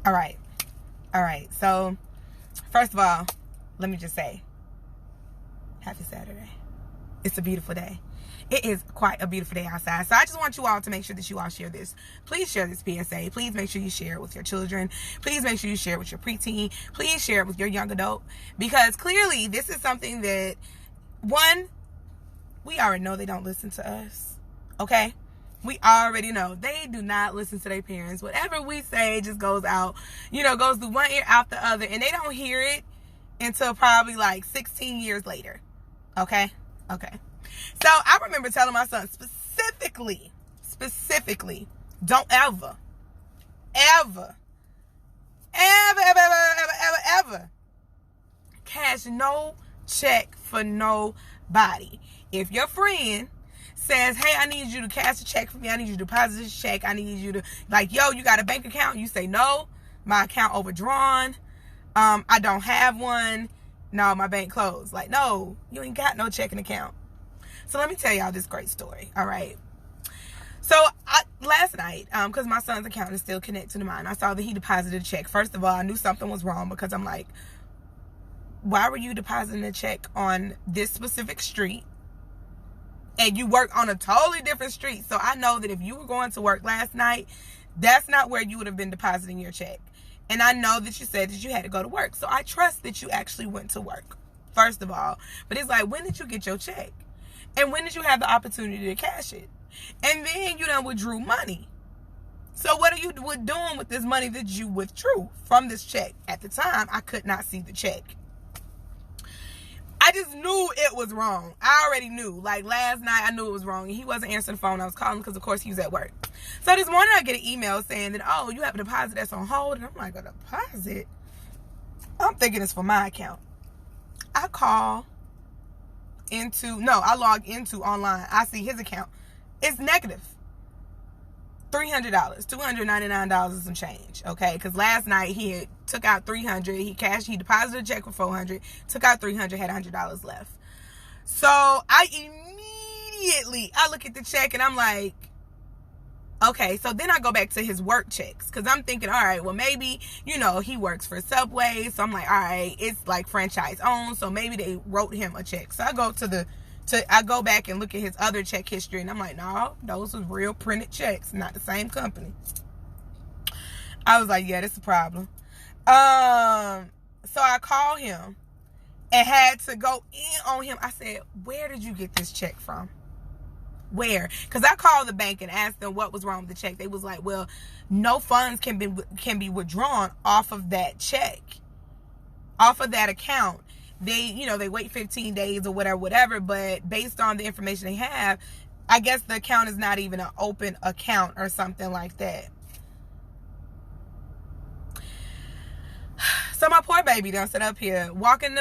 All right. So, first of all, let me just say, happy Saturday. It's a beautiful day. It is quite a beautiful day outside. So I just want you all to make sure that you all share this. Please share this PSA. Please make sure you share it with your children. Please make sure you share it with your preteen. Please share it with your young adult. Because clearly this is something that, one, we already know they don't listen to us. Okay? We already know. They do not listen to their parents. Whatever we say just goes out, goes through one ear out the other. And they don't hear it until probably like 16 years later. Okay? So I remember telling my son specifically, don't ever cash no check for nobody. If your friend says, hey, I need you to cash a check for me, I need you to deposit this check, I need you to, you got a bank account? You say, no, my account overdrawn, I don't have one, no, my bank closed. No, you ain't got no checking account. So let me tell y'all this great story, all right? So last night, because my son's account is still connected to mine, I saw that he deposited a check. First of all, I knew something was wrong because I'm like, why were you depositing a check on this specific street? And you work on a totally different street. So I know that if you were going to work last night, that's not where you would have been depositing your check. And I know that you said that you had to go to work. So I trust that you actually went to work, first of all. But it's like, when did you get your check? And when did you have the opportunity to cash it? And then you done withdrew money. So what are you doing with this money that you withdrew from this check? At the time, I could not see the check. I just knew it was wrong. I already knew. Last night, I knew it was wrong. And he wasn't answering the phone. I was calling because, of course, he was at work. So this morning, I get an email saying that, oh, you have a deposit that's on hold. And I'm like, a deposit? I'm thinking it's for my account. I log into online. I see his account. It's negative $300, $299 and some change. Okay, because last night he had took out $300. He deposited a check for $400. Took out $300. Had $100 left. So I look at the check and I'm like, okay. So then I go back to his work checks because I'm thinking, all right, well maybe he works for Subway. So I'm like, all right, it's like franchise owned. So maybe they wrote him a check. So I go I go back and look at his other check history and I'm like, no, those was real printed checks, not the same company. I was like, yeah, that's a problem. So I called him and had to go in on him. I said, where did you get this check from? Where? Because I called the bank and asked them what was wrong with the check. They was like, well, no funds can be withdrawn off of that check, off of that account. They wait 15 days or whatever, but based on the information they have, I guess the account is not even an open account or something like that. So my poor baby done sit up here walking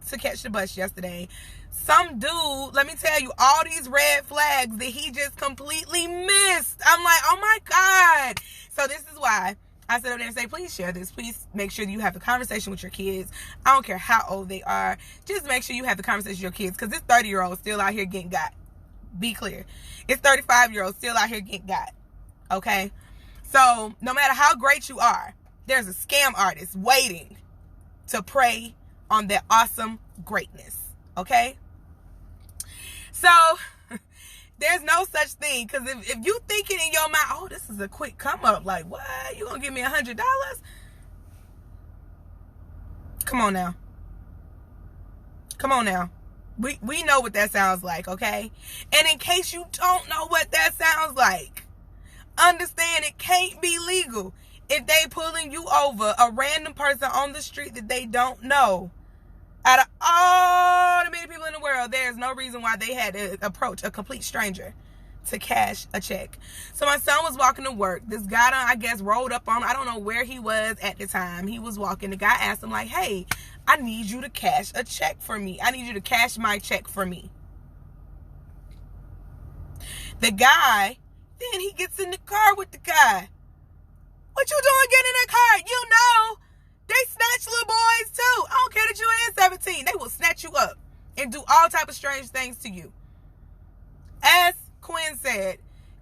to catch the bus yesterday. Some dude, let me tell you, all these red flags that he just completely missed. I'm like, oh my God. So this is why I sit up there and say, please share this. Please make sure you have the conversation with your kids. I don't care how old they are. Just make sure you have the conversation with your kids. Because this 30-year-old still out here getting got. Be clear. It's 35-year-old still out here getting got. Okay? So no matter how great you are, there's a scam artist waiting to prey on that awesome greatness. Okay? So there's no such thing. Because if you thinking in your mind, oh, this is a quick come up. Like, what? You gonna give me $100? Come on now. We know what that sounds like, okay? And in case you don't know what that sounds like, understand it can't be legal if they pulling you over, a random person on the street that they don't know. Out of all the many people in the world, there's no reason why they had to approach a complete stranger to cash a check. So my son was walking to work. This guy, I guess, rolled up on him. I don't know where he was at the time. He was walking. The guy asked him, like, hey, I need you to cash a check for me. I need you to cash my check for me. The guy, then he gets in the car with the guy. What you doing getting in that car? You know, they snatch little boys too. I don't care that you ain't 17. They will snatch you up and do all type of strange things to you. As Quinn said,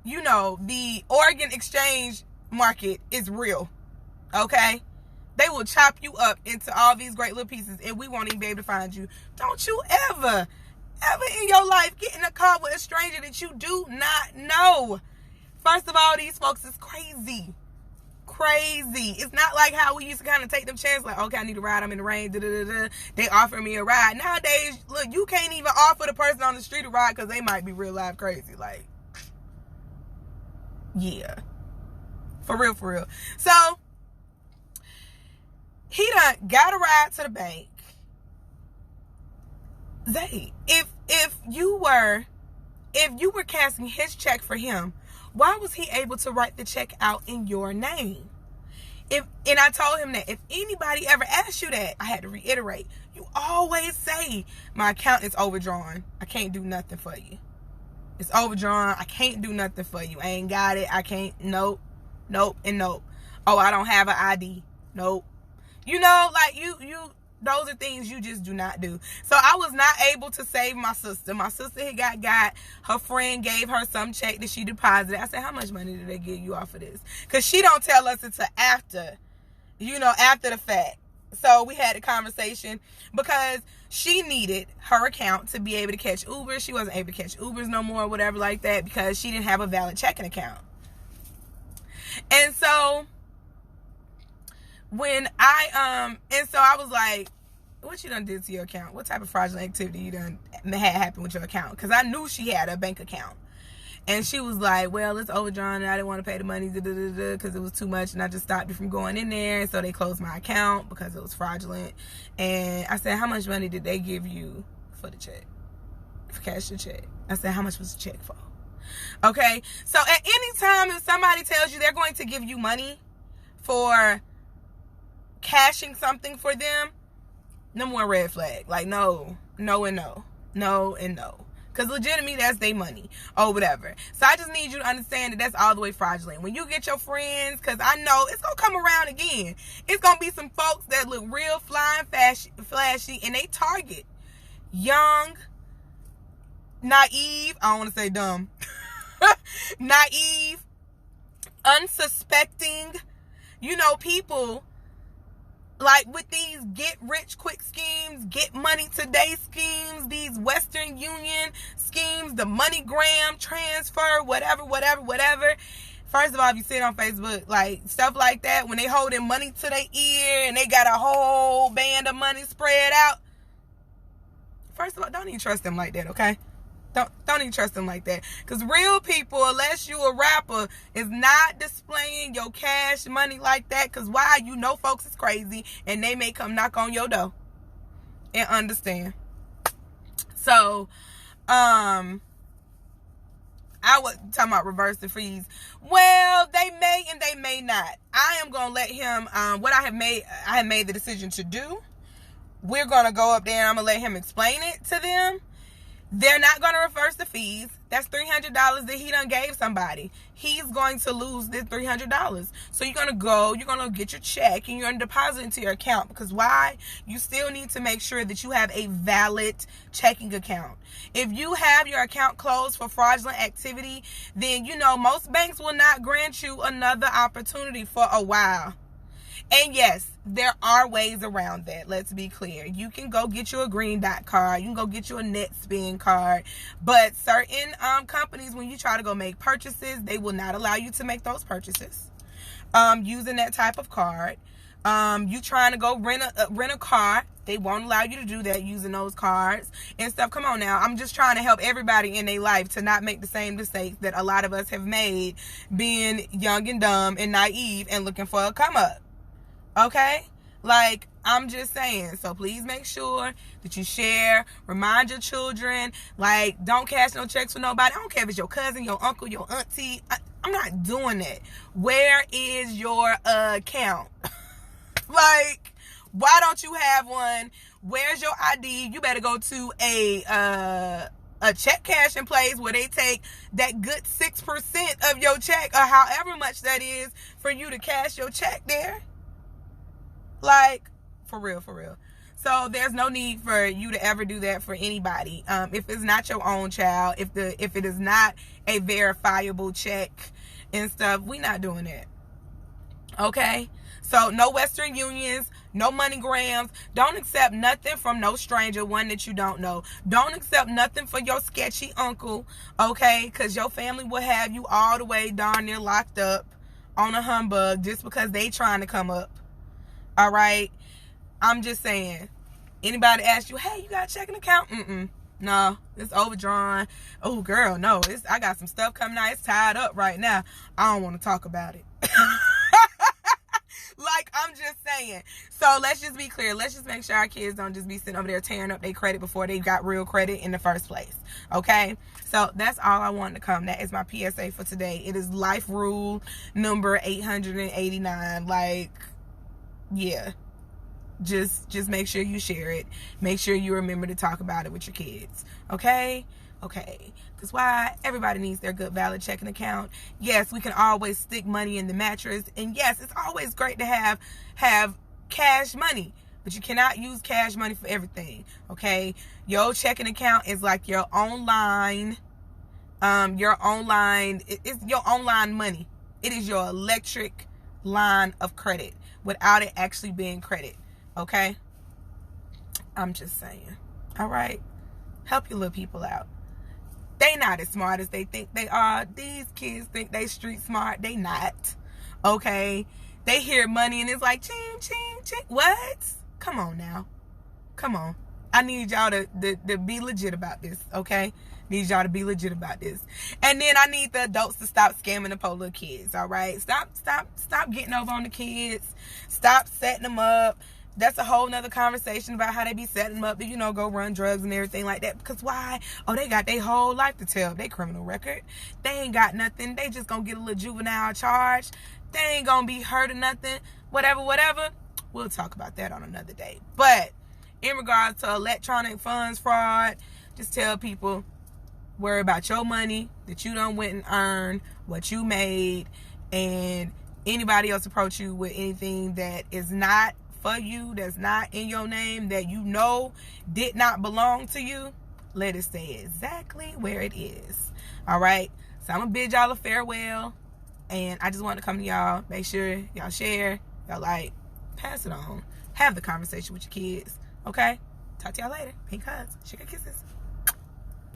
the organ exchange market is real. Okay? They will chop you up into all these great little pieces, and we won't even be able to find you. Don't you ever in your life get in a car with a stranger that you do not know. First of all, these folks is crazy. It's not like how we used to kind of take them chances, like, okay, I need a ride, I'm in the rain, they offer me a ride. Nowadays, look, you can't even offer the person on the street a ride because they might be real life crazy. Like, yeah. For real. So, he done got a ride to the bank. Zay, if you were casting his check for him, why was he able to write the check out in your name? And I told him that if anybody ever asked you that, I had to reiterate, you always say, my account is overdrawn. I can't do nothing for you. It's overdrawn. I can't do nothing for you. I ain't got it. I can't. Nope, and nope. Oh, I don't have an ID. Nope. You know, like you those are things you just do not do. So I was not able to save my sister. My sister had got her friend gave her some check that she deposited. I said, how much money did they give you off of this? Because she don't tell us until after the fact. So we had a conversation because she needed her account to be able to catch Ubers. She wasn't able to catch Ubers no more or whatever like that because she didn't have a valid checking account. And so I was like, what you done did to your account? What type of fraudulent activity you done had happen with your account? Because I knew she had a bank account. And she was like, well, it's overdrawn and I didn't want to pay the money because it was too much and I just stopped it from going in there. So they closed my account because it was fraudulent. And I said, how much money did they give you for the check? For cash the check? I said, how much was the check for? Okay. So at any time if somebody tells you they're going to give you money for cashing something for them, number one red flag. Like, no. Because legitimately, that's their money or whatever. So I just need you to understand that that's all the way fraudulent. When you get your friends, because I know it's going to come around again. It's going to be some folks that look real flying flashy, and they target young, naive, I don't want to say dumb, naive, unsuspecting, people like with these get rich quick schemes, get money today schemes, these Western Union schemes, the MoneyGram transfer, whatever. First of all, if you see it on Facebook, like stuff like that, when they holding money to their ear and they got a whole band of money spread out. First of all, don't even trust them like that, okay? Don't even trust them like that. Because real people, unless you a rapper, is not displaying your cash money like that. Because why? You know folks is crazy. And they may come knock on your door. And understand. So, I was talking about reverse the freeze. Well, they may and they may not. I am going to let him, what I have made the decision to do. We're going to go up there and I'm going to let him explain it to them. They're not going to reverse the fees. That's $300 that he done gave somebody. He's going to lose this $300. So you're going to get your check and you're going to deposit into your account. Because why? You still need to make sure that you have a valid checking account. If you have your account closed for fraudulent activity, then, most banks will not grant you another opportunity for a while. And yes, there are ways around that. Let's be clear. You can go get you a Green Dot card. You can go get you a NetSpend card. But certain companies, when you try to go make purchases, they will not allow you to make those purchases using that type of card. You trying to go rent a car, they won't allow you to do that using those cards and stuff. Come on now. I'm just trying to help everybody in their life to not make the same mistakes that a lot of us have made being young and dumb and naive and looking for a come up. Okay? Like, I'm just saying. So please make sure that you share. Remind your children. Like, don't cash no checks for nobody. I don't care if it's your cousin, your uncle, your auntie. I'm not doing that. Where is your account? Like, why don't you have one? Where's your ID? You better go to a check cashing place where they take that good 6% of your check or however much that is for you to cash your check there. Like, for real. So there's no need for you to ever do that for anybody. If it's not your own child, if it is not a verifiable check and stuff, we not doing that. Okay? So no Western Unions, no MoneyGrams. Don't accept nothing from no stranger, one that you don't know. Don't accept nothing for your sketchy uncle, okay? Because your family will have you all the way darn near locked up on a humbug just because they trying to come up. All right? I'm just saying. Anybody ask you, hey, you got a checking account? No, it's overdrawn. Oh, girl, no. I got some stuff coming out. It's tied up right now. I don't want to talk about it. Like, I'm just saying. So let's just be clear. Let's just make sure our kids don't just be sitting over there tearing up their credit before they got real credit in the first place. Okay? So that's all I wanted to come. That is my PSA for today. It is life rule number 889. Like, yeah. Just make sure you share it. Make sure you remember to talk about it with your kids. Okay? Okay. Because why? Everybody needs their good, valid checking account. Yes, we can always stick money in the mattress. And yes, it's always great to have cash money. But you cannot use cash money for everything. Okay? Your checking account is like your online, it's your online money. It is your electric line of credit without it actually being credit. Okay? I'm just saying. All right? Help your little people out. They not as smart as they think they are. These kids think they street smart. They not. Okay? They hear money and it's like, ching, ching, ching. What? Come on now. Come on. I need y'all to be legit about this. Okay? Need y'all to be legit about this. And then I need the adults to stop scamming the poor little kids. All right? Stop getting over on the kids. Stop setting them up. That's a whole nother conversation about how they be setting them up to, go run drugs and everything like that. Because why? Oh, they got their whole life to tell. They criminal record. They ain't got nothing. They just gonna get a little juvenile charge. They ain't gonna be hurt or nothing. Whatever. We'll talk about that on another day. But in regards to electronic funds fraud, just tell people, worry about your money that you done went and earned, what you made, and anybody else approach you with anything that is not for you, that's not in your name, that did not belong to you, let it stay exactly where it is. All right? So I'm going to bid y'all a farewell, and I just wanted to come to y'all, make sure y'all share, y'all like, pass it on, have the conversation with your kids. Okay? Talk to y'all later. Pink hugs, sugar kisses.